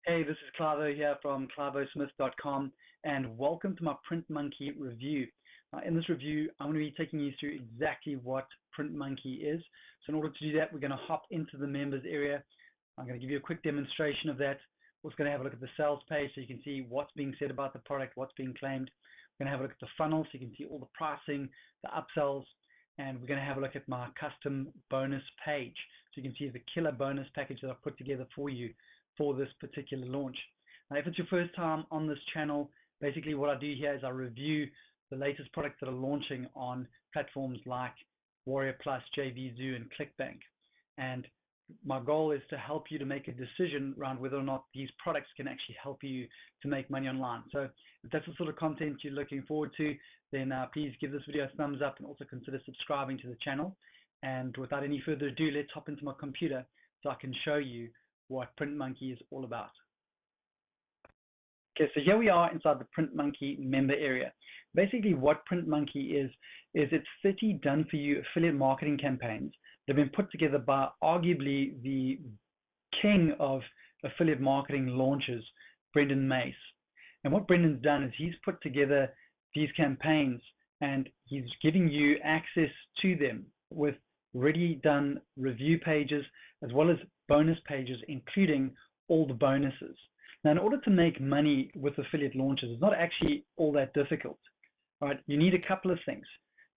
Hey, this is Clivo here from clivosmith.com, and welcome to my Print Monkey review. In this review, I'm going to be taking you through exactly what Print Monkey is. So in order to do that, we're going to hop into the members area. I'm going to give you a quick demonstration of that. We're also going to have a look at the sales page so you can see what's being said about the product, what's being claimed. We're going to have a look at the funnel so you can see all the pricing, the upsells, and we're going to have a look at my custom bonus page so you can see the killer bonus package that I've put together for you for this particular launch. Now, if it's your first time on this channel, basically what I do here is I review the latest products that are launching on platforms like Warrior Plus, JVZoo, and ClickBank. And my goal is to help you to make a decision around whether or not these products can actually help you to make money online. So if that's the sort of content you're looking forward to, then please give this video a thumbs up and also consider subscribing to the channel. And without any further ado, let's hop into my computer so I can show you what Print Monkey is all about. Okay, so here we are inside the Print Monkey member area. Basically what Print Monkey is it's 30 done-for-you affiliate marketing campaigns that have been put together by arguably the king of affiliate marketing launches, Mace. And what Brendan's done is he's put together these campaigns and he's giving you access to them with ready done review pages as well as bonus pages, including all the bonuses. Now, in order to make money with affiliate launches, it's not actually all that difficult. All right, you need a couple of things.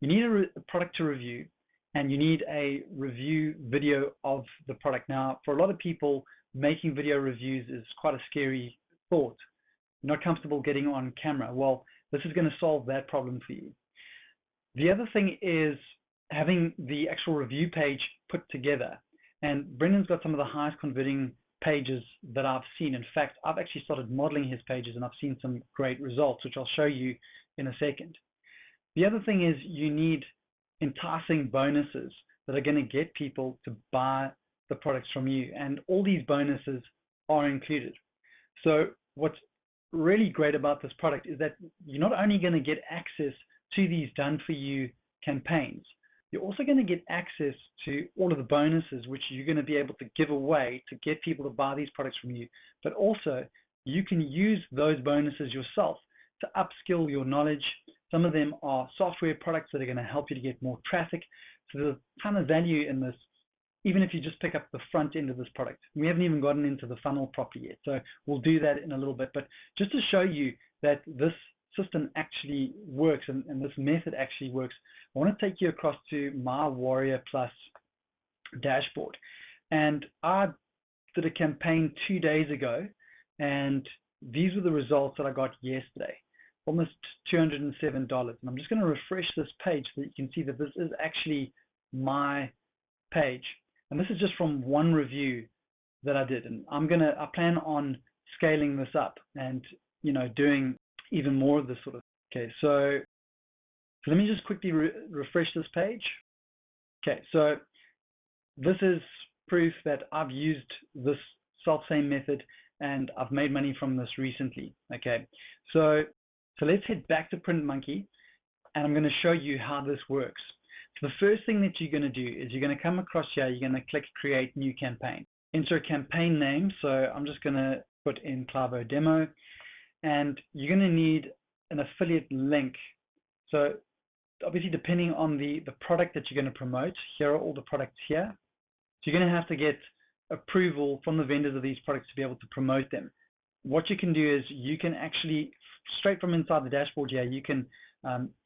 You need a product to review, and you need a review video of the product. Now, for a lot of people, making video reviews is quite a scary thought. You're not comfortable getting on camera. Well, this is going to solve that problem for you. The other thing is having the actual review page put together. And Brendan's got some of the highest converting pages that I've seen. In fact, I've actually started modeling his pages and I've seen some great results, which I'll show you in a second. The other thing is you need enticing bonuses that are going to get people to buy the products from you. And all these bonuses are included. So what's really great about this product is that you're not only going to get access to these done-for-you campaigns, you're also going to get access to all of the bonuses which you're going to be able to give away to get people to buy these products from you. But also, you can use those bonuses yourself to upskill your knowledge. Some of them are software products that are going to help you to get more traffic. So there's a ton of value in this, even if you just pick up the front end of this product. We haven't even gotten into the funnel properly yet, so we'll do that in a little bit. But just to show you that this system actually works and this method actually works, I want to take you across to my Warrior Plus dashboard. And I did a campaign 2 days ago, and these were the results that I got yesterday, almost $207. And I'm just going to refresh this page so that you can see that this is actually my page. And this is just from one review that I did. And I plan on scaling this up and, doing even more of this sort of. Okay, so let me just quickly refresh this page. Okay, so this is proof that I've used this self-same method and I've made money from this recently. Okay, so let's head back to Print Monkey and I'm going to show you how this works. So the first thing that you're going to do is you're going to come across here, you're going to click Create New Campaign. Enter a campaign name, so I'm just going to put in Clivo Demo, and you're going to need an affiliate link. So obviously, depending on the product that you're going to promote, here are all the products here. So you're going to have to get approval from the vendors of these products to be able to promote them. What you can do is you can actually, straight from inside the dashboard here, you can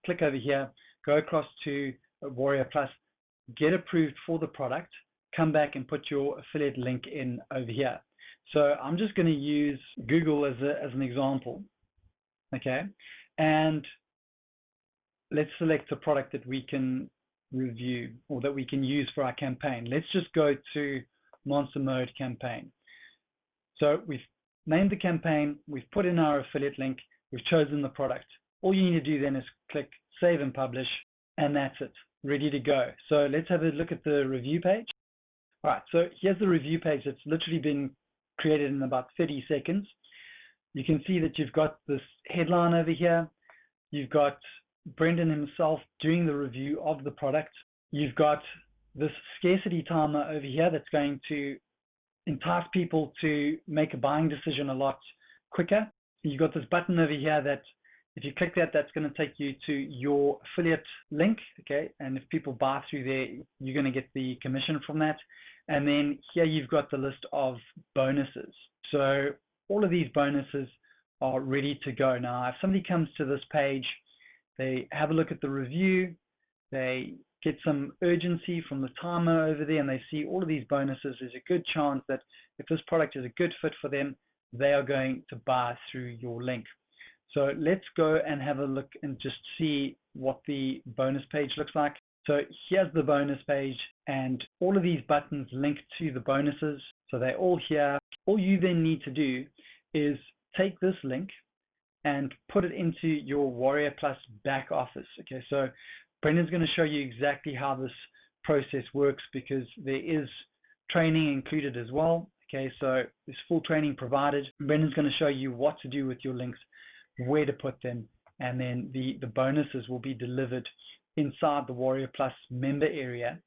click over here, go across to Warrior Plus, get approved for the product, come back and put your affiliate link in over here. So I'm just going to use Google as an example. Okay, and let's select a product that we can review or that we can use for our campaign. Let's just go to Monster Mode campaign. So we've named the campaign, we've put in our affiliate link, we've chosen the product. All you need to do then is click Save and Publish, and that's it, ready to go. So let's have a look at the review page. All right, so here's the review page that's literally been created in about 30 seconds. You can see that you've got this headline over here. You've got Brendan himself doing the review of the product. You've got this scarcity timer over here that's going to entice people to make a buying decision a lot quicker. You've got this button over here that if you click that, that's going to take you to your affiliate link, okay? And if people buy through there, you're going to get the commission from that. And then here you've got the list of bonuses. So all of these bonuses are ready to go. Now, if somebody comes to this page, they have a look at the review, they get some urgency from the timer over there, and they see all of these bonuses, there's a good chance that if this product is a good fit for them, they are going to buy through your link. So let's go and have a look and just see what the bonus page looks like. So here's the bonus page, and all of these buttons link to the bonuses. So they're all here. All you then need to do is take this link and put it into your Warrior Plus back office. Okay, so Brendan's going to show you exactly how this process works, because there is training included as well. Okay, so there's full training provided. Brendan's going to show you what to do with your links, where to put them, and then the bonuses will be delivered inside the Warrior Plus member area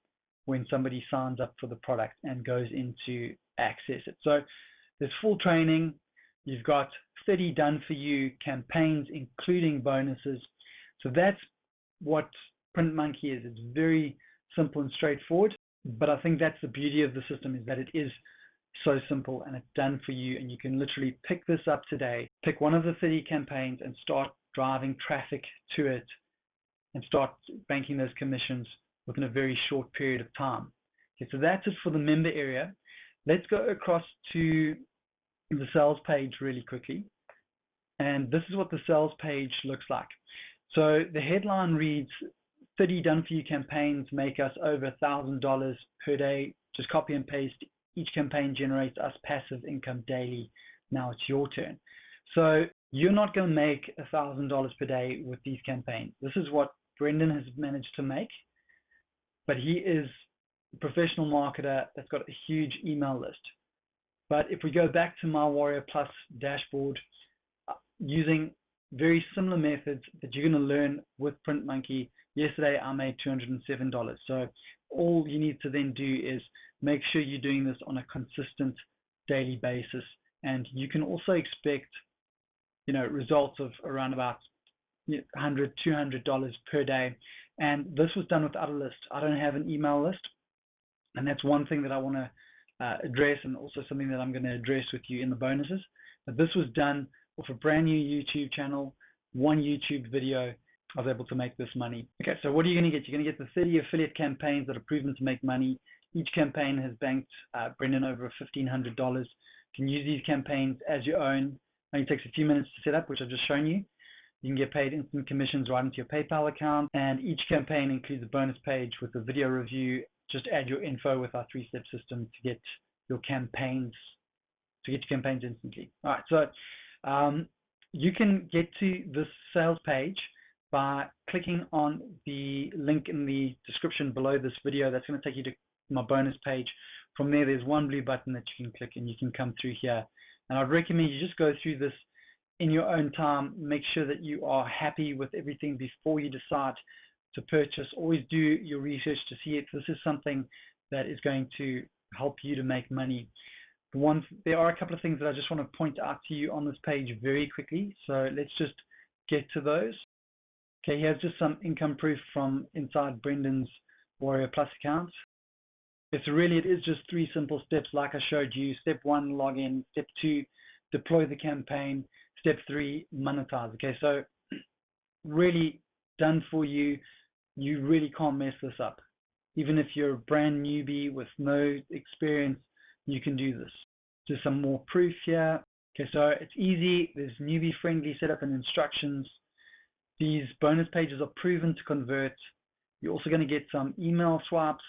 when somebody signs up for the product and goes in to access it. So there's full training. You've got 30 done for you campaigns, including bonuses. So that's what Print Monkey is. It's very simple and straightforward, but I think that's the beauty of the system, is that it is so simple and it's done for you, and you can literally pick this up today, pick one of the 30 campaigns and start driving traffic to it and start banking those commissions within a very short period of time. Okay, so that's it for the member area. Let's go across to the sales page really quickly, and this is what the sales page looks like. So the headline reads, 30 done for you campaigns make us over $1,000 per day. Just copy and paste. Each campaign generates us passive income daily. Now it's your turn. So you're not going to make $1,000 per day with these campaigns. This is what Brendan has managed to make, but he is a professional marketer that's got a huge email list. But if we go back to my Warrior Plus dashboard, using very similar methods that you're going to learn with Print Monkey, yesterday I made $207. So all you need to then do is make sure you're doing this on a consistent daily basis, and you can also expect, results of around about $100, $200 per day. And this was done without a list. I don't have an email list, and that's one thing that I want to address, and also something that I'm going to address with you in the bonuses. But this was done with a brand new YouTube channel, one YouTube video. I was able to make this money. Okay, so what are you going to get? You're going to get the 30 affiliate campaigns that are proven to make money. Each campaign has banked Brendan over $1,500. You can use these campaigns as your own. It only takes a few minutes to set up, which I've just shown you. You can get paid instant commissions right into your PayPal account, and each campaign includes a bonus page with a video review. Just add your info with our 3-step system to get your campaigns instantly. All right, so you can get to this sales page by clicking on the link in the description below this video. That's going to take you to my bonus page. From there, there's one blue button that you can click, and you can come through here. And I'd recommend you just go through this in your own time. Make sure that you are happy with everything before you decide to purchase. Always do your research to see if this is something that is going to help you to make money. There are a couple of things that I just want to point out to you on this page very quickly. So let's just get to those. Okay, here's just some income proof from inside Brendan's Warrior Plus account. So really, it is just 3 simple steps like I showed you. Step 1, log in. Step 2, deploy the campaign. Step 3, monetize. Okay, so really done for you. You really can't mess this up. Even if you're a brand newbie with no experience, you can do this. Just some more proof here. Okay, so it's easy. There's newbie-friendly setup and instructions. These bonus pages are proven to convert. You're also going to get some email swipes.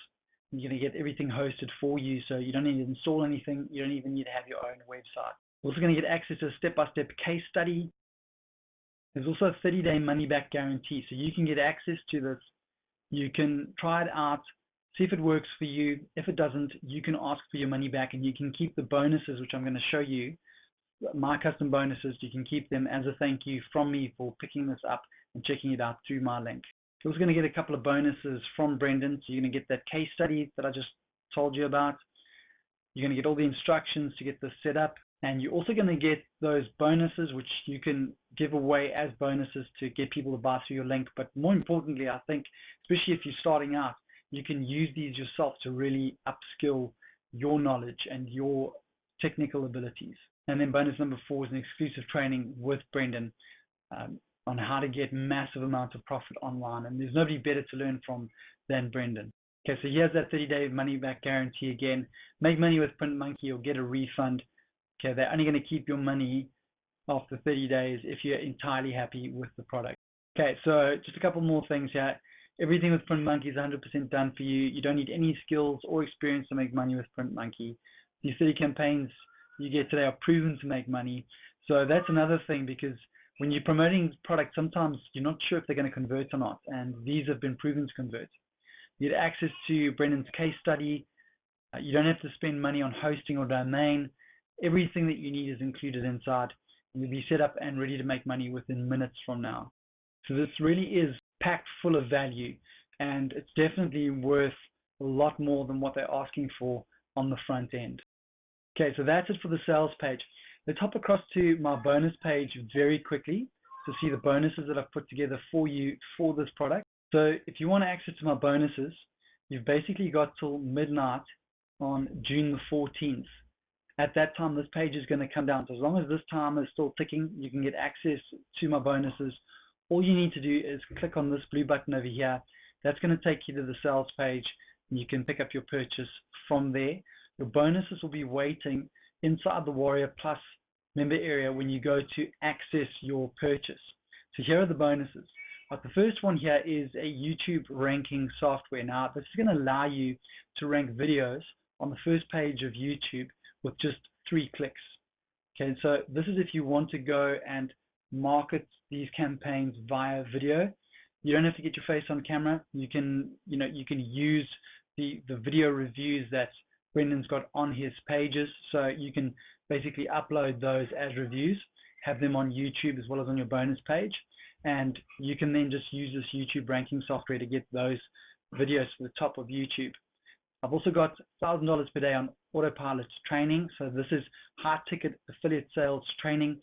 You're going to get everything hosted for you, so you don't need to install anything. You don't even need to have your own website. You're also going to get access to a step-by-step case study. There's also a 30-day money-back guarantee, so you can get access to this. You can try it out, see if it works for you. If it doesn't, you can ask for your money back, and you can keep the bonuses, which I'm going to show you, my custom bonuses. You can keep them as a thank you from me for picking this up and checking it out through my link. You're also going to get a couple of bonuses from Brendan. So you're going to get that case study that I just told you about. You're going to get all the instructions to get this set up, and you're also going to get those bonuses, which you can give away as bonuses to get people to buy through your link. But more importantly, I think, especially if you're starting out, you can use these yourself to really upskill your knowledge and your technical abilities. And then bonus number 4 is an exclusive training with Brendan on how to get massive amounts of profit online. And there's nobody better to learn from than Brendan. Okay, so here's that 30-day money-back guarantee again. Make money with Print Monkey or get a refund. Okay, they're only going to keep your money after 30 days if you're entirely happy with the product. Okay, so just a couple more things here. Everything with Print Monkey is 100% done for you. You don't need any skills or experience to make money with Print Monkey. These 30 campaigns you get today are proven to make money. So that's another thing, because when you're promoting products, sometimes you're not sure if they're going to convert or not, and these have been proven to convert. You get access to Brendan's case study. You don't have to spend money on hosting or domain. Everything that you need is included inside, and you'll be set up and ready to make money within minutes from now. So this really is packed full of value, and it's definitely worth a lot more than what they're asking for on the front end. Okay, so that's it for the sales page. Let's hop across to my bonus page very quickly to see the bonuses that I've put together for you for this product. So if you want access to my bonuses, you've basically got till midnight on June the 14th. At that time, this page is going to come down. So as long as this time is still ticking, you can get access to my bonuses. All you need to do is click on this blue button over here. That's going to take you to the sales page, and you can pick up your purchase from there. Your bonuses will be waiting inside the Warrior Plus member area when you go to access your purchase. So here are the bonuses. The first one here is a YouTube ranking software. Now, this is going to allow you to rank videos on the first page of YouTube with just 3 clicks. Okay, so this is if you want to go and market these campaigns via video. You don't have to get your face on camera. You can use the video reviews that Brendan's got on his pages. So you can basically upload those as reviews, have them on YouTube as well as on your bonus page, and you can then just use this YouTube ranking software to get those videos to the top of YouTube. I've also got $1,000 per day on autopilot training. So this is high ticket affiliate sales training.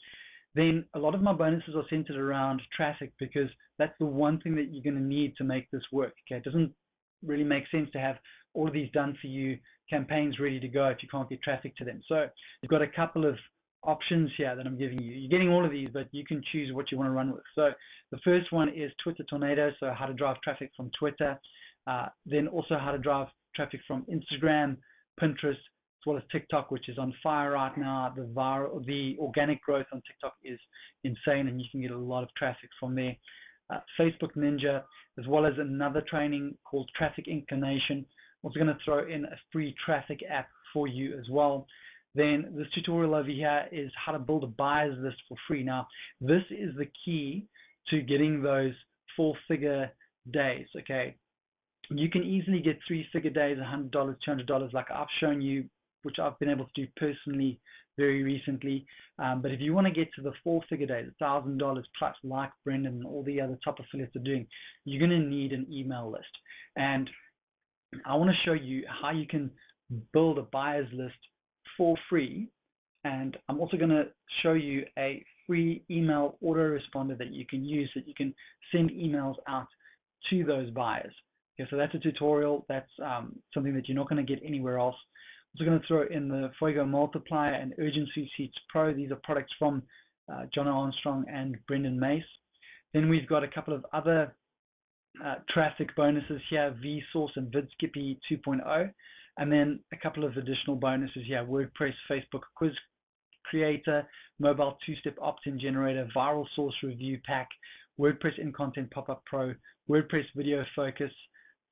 Then a lot of my bonuses are centered around traffic, because that's the one thing that you're going to need to make this work. Okay, it doesn't really make sense to have all of these done for you, campaigns ready to go, if you can't get traffic to them. So you've got a couple of options here that I'm giving you. You're getting all of these, but you can choose what you want to run with. So the first one is Twitter Tornado, so how to drive traffic from Twitter. Then also how to drive traffic from Instagram, Pinterest, as well as TikTok, which is on fire right now. The organic growth on TikTok is insane, and you can get a lot of traffic from there. Facebook Ninja, as well as another training called Traffic Inclination. Also going to throw in a free traffic app for you as well. Then this tutorial over here is how to build a buyer's list for free. Now, this is the key to getting those 4-figure days, okay? You can easily get 3-figure days, $100, $200, like I've shown you, which I've been able to do personally very recently. But if you want to get to the 4-figure days, $1,000 plus, like Brendan and all the other top affiliates are doing, you're going to need an email list. And I want to show you how you can build a buyer's list for free. And I'm also going to show you a free email autoresponder that you can use, so that you can send emails out to those buyers. Okay, so that's a tutorial. That's something that you're not going to get anywhere else. I'm also going to throw in the Fuego Multiplier and Urgency Seats Pro. These are products from John Armstrong and Brendan Mace. Then we've got a couple of other traffic bonuses here, vSource and VidSkippy 2.0. And then a couple of additional bonuses here, WordPress Facebook Quiz Creator, Mobile 2-Step Opt-in Generator, Viral Source Review Pack, WordPress In Content Pop-Up Pro, WordPress Video Focus,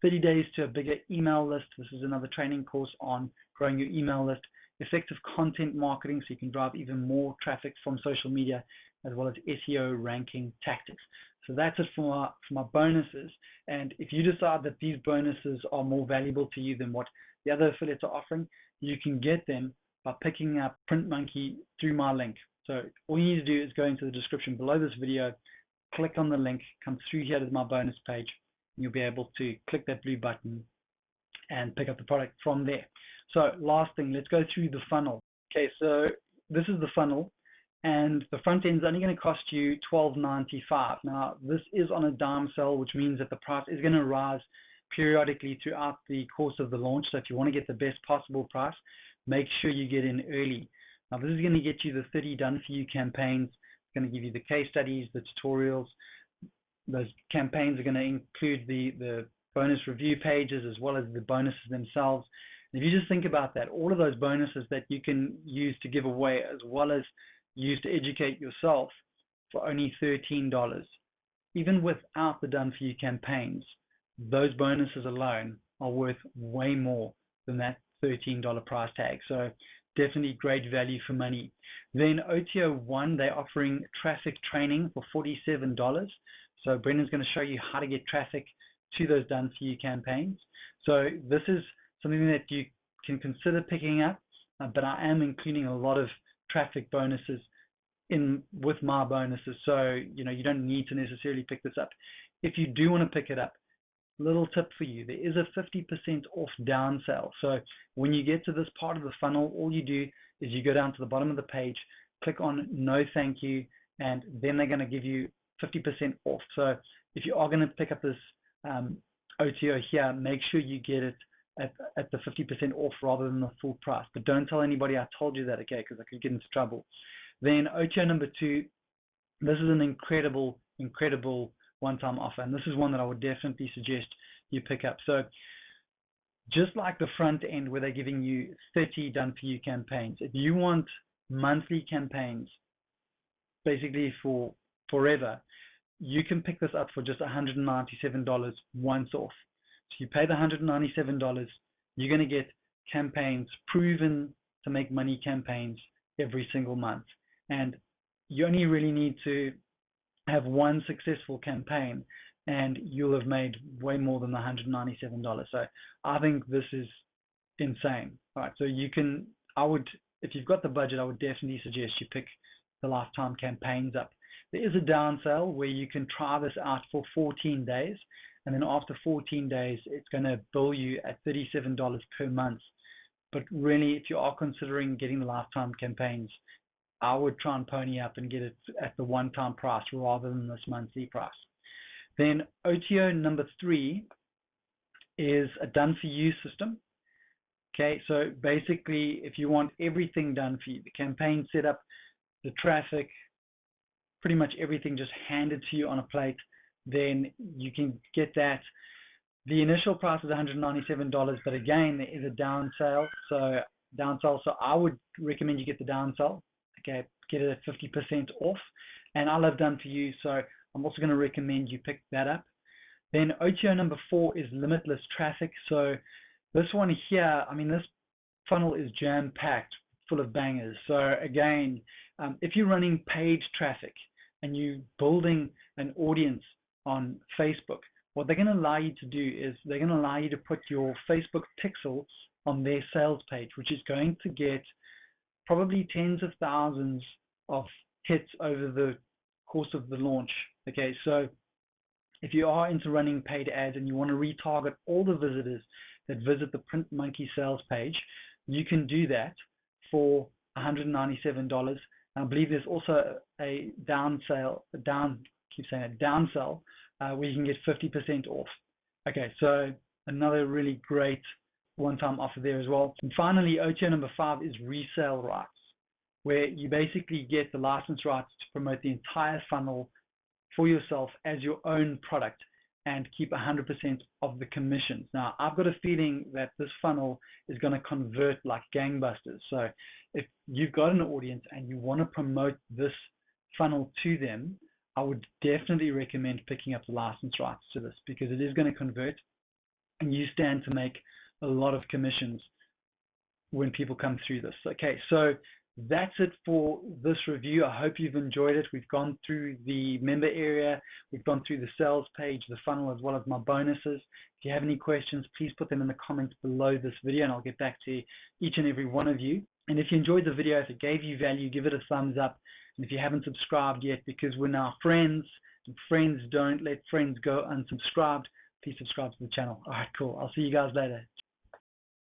30 Days to a Bigger Email List. This is another training course on growing your email list, effective content marketing, so you can drive even more traffic from social media, as well as SEO ranking tactics. So that's it for my bonuses. And if you decide that these bonuses are more valuable to you than what the other affiliates are offering, you can get them by picking up Print Monkey through my link. So all you need to do is go into the description below this video, click on the link, come through here to my bonus page, and you'll be able to click that blue button and pick up the product from there. So last thing, let's go through the funnel. Okay, so this is the funnel, and the front end is only going to cost you $12.95. Now, this is on a dime sale, which means that the price is going to rise periodically throughout the course of the launch. So if you want to get the best possible price, make sure you get in early. Now, this is going to get you the 30 done for you campaigns. It's going to give you the case studies, the tutorials. Those campaigns are going to include the bonus review pages as well as the bonuses themselves. And if you just think about that, all of those bonuses that you can use to give away as well as use to educate yourself for only $13, even without the done for you campaigns, those bonuses alone are worth way more than that $13 price tag. So definitely great value for money. Then OTO 1, they're offering traffic training for $47. So Brendan's going to show you how to get traffic to those done for you campaigns. So this is something that you can consider picking up, but I am including a lot of traffic bonuses in with my bonuses. So, you don't need to necessarily pick this up. If you do want to pick it up, little tip for you, there is a 50% off down sale. So when you get to this part of the funnel, all you do is you go down to the bottom of the page, click on no thank you, and then they're going to give you 50% off. So if you are going to pick up this OTO here, make sure you get it at the 50% off rather than the full price. But don't tell anybody I told you that, okay, because I could get into trouble. Then OTO number 2, this is an incredible one-time offer, and this is one that I would definitely suggest you pick up. So just like the front end where they're giving you 30 done for you campaigns, if you want monthly campaigns basically for forever, you can pick this up for just $197 once off. So you pay the $197, you're going to get campaigns, proven to make money campaigns every single month. And you only really need to have one successful campaign and you'll have made way more than the $197. So I think this is insane. All right, so if you've got the budget, I would definitely suggest you pick the lifetime campaigns up. There is a down sale where you can try this out for 14 days, and then after 14 days, it's going to bill you at $37 per month. But really, if you are considering getting the lifetime campaigns, I would try and pony up and get it at the one-time price rather than this monthly price. Then OTO number 3 is a done-for-you system. Okay, so basically, if you want everything done for you, the campaign setup, the traffic, pretty much everything just handed to you on a plate, then you can get that. The initial price is $197, but again, there is a down sale. So I would recommend you get the down sale. Okay, get it at 50% off. And I love done for you, so I'm also going to recommend you pick that up. Then OTO number 4 is limitless traffic. So this one here, this funnel is jam-packed, full of bangers. So again, if you're running paid traffic and you're building an audience on Facebook, what they're going to allow you to do is they're going to allow you to put your Facebook pixel on their sales page, which is going to get probably tens of thousands of hits over the course of the launch. Okay, so if you are into running paid ads and you want to retarget all the visitors that visit the Print Monkey sales page, you can do that for $197. I believe there's also a down sale where you can get 50% off. Okay, so another really great one-time offer there as well. And finally, OTO number 5 is Resell Rights, where you basically get the license rights to promote the entire funnel for yourself as your own product and keep 100% of the commissions. Now, I've got a feeling that this funnel is going to convert like gangbusters. So if you've got an audience and you want to promote this funnel to them, I would definitely recommend picking up the license rights to this because it is going to convert and you stand to make a lot of commissions when people come through this. Okay, so that's it for this review. I hope you've enjoyed it. We've gone through the member area, we've gone through the sales page, the funnel, as well as my bonuses. If you have any questions, please put them in the comments below this video and I'll get back to each and every one of you. And if you enjoyed the video, if it gave you value, give it a thumbs up. And if you haven't subscribed yet, because we're now friends, and friends don't let friends go unsubscribed, please subscribe to the channel. All right, cool. I'll see you guys later.